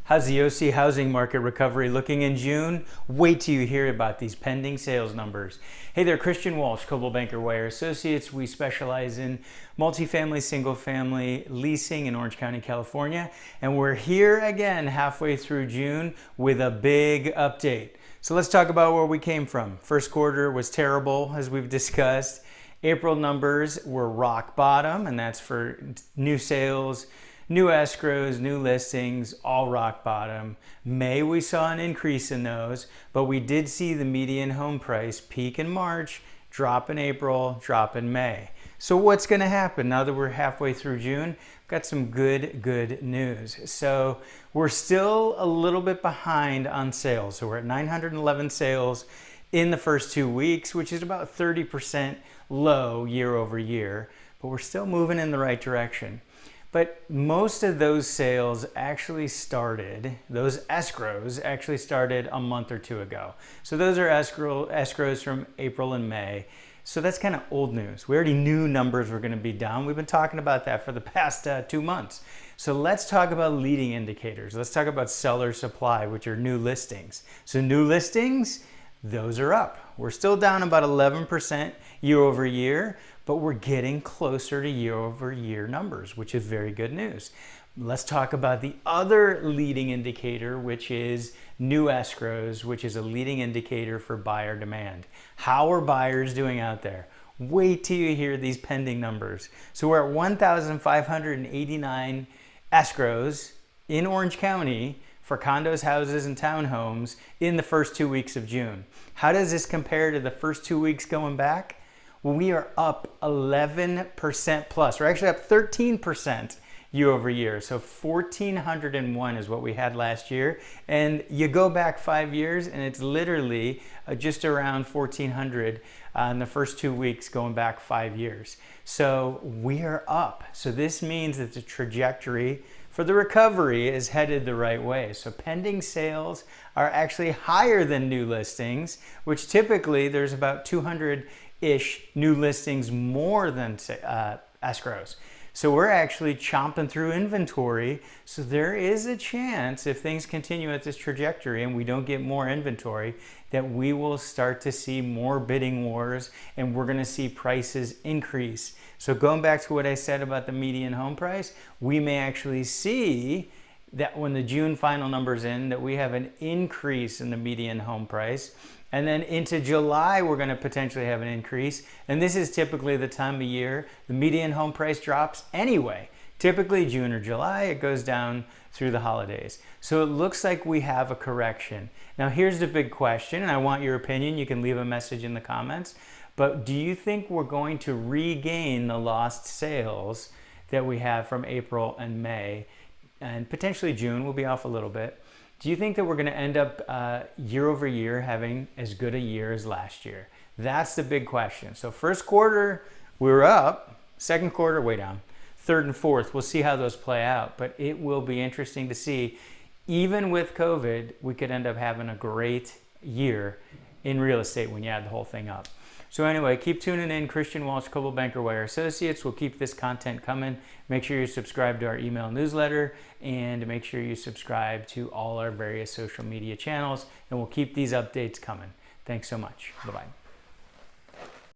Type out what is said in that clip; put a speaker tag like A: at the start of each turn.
A: How's the OC housing market recovery looking in June? Wait till you hear about these pending sales numbers. Hey there, Christian Walsh, Coldwell Banker Wire Associates. We specialize in multifamily, single family leasing in Orange County, California. And we're here again halfway through June with a big update. So let's talk about where we came from. First quarter was terrible, as we've discussed. April numbers were rock bottom, and that's for new sales, new escrows, new listings, all rock bottom. May, we saw an increase in those, but we did see the median home price peak in March, drop in April, drop in May. So what's going to happen now that we're halfway through June? Got some good news. So we're still a little bit behind on sales. So we're at 911 sales in the first 2 weeks, which is about 30% low year over year, but we're still moving in the right direction. But most of those sales actually started, those escrows actually started a month or two ago. So those are escrows from April and May. So that's kind of old news. We already knew numbers were going to be down. We've been talking about that for the past 2 months. So let's talk about leading indicators. Let's talk about seller supply, which are new listings. So new listings, those are up. We're still down about 11% year over year, but we're getting closer to year over year numbers, which is very good news. Let's talk about the other leading indicator, which is new escrows, which is a leading indicator for buyer demand. How are buyers doing out there? Wait till you hear these pending numbers. So we're at 1,589 escrows in Orange County for condos, houses, and townhomes in the first 2 weeks of June. How does this compare to the first 2 weeks going back? Well, we are up 11% plus. We're actually up 13% year over year. So 1,401 is what we had last year. And you go back 5 years and it's literally just around 1,400 in the first 2 weeks going back 5 years. So we are up. So this means that the trajectory for the recovery is headed the right way. So pending sales are actually higher than new listings, which typically there's about 200-ish new listings more than escrows. So we're actually chomping through inventory. So there is a chance, if things continue at this trajectory and we don't get more inventory, that we will start to see more bidding wars and we're going to see prices increase. So going back to what I said about the median home price, we may actually see that when the June final numbers in, that we have an increase in the median home price. And then into July, we're going to potentially have an increase. And this is typically the time of year the median home price drops anyway. Typically June or July, it goes down through the holidays. So it looks like we have a correction. Now here's the big question, and I want your opinion. You can leave a message in the comments. But do you think we're going to regain the lost sales that we have from April and May? And potentially June will be off a little bit. Do you think that we're going to end up year over year having as good a year as last year? That's the big question. So first quarter, we were up. Second quarter, way down. Third and fourth, we'll see how those play out. But it will be interesting to see. Even with COVID, we could end up having a great year in real estate when you add the whole thing up. So anyway, keep tuning in. Christian Walsh, Coldwell Banker Wire Associates. We'll keep this content coming. Make sure you subscribe to our email newsletter and make sure you subscribe to all our various social media channels, and we'll keep these updates coming. Thanks so much. Bye-bye.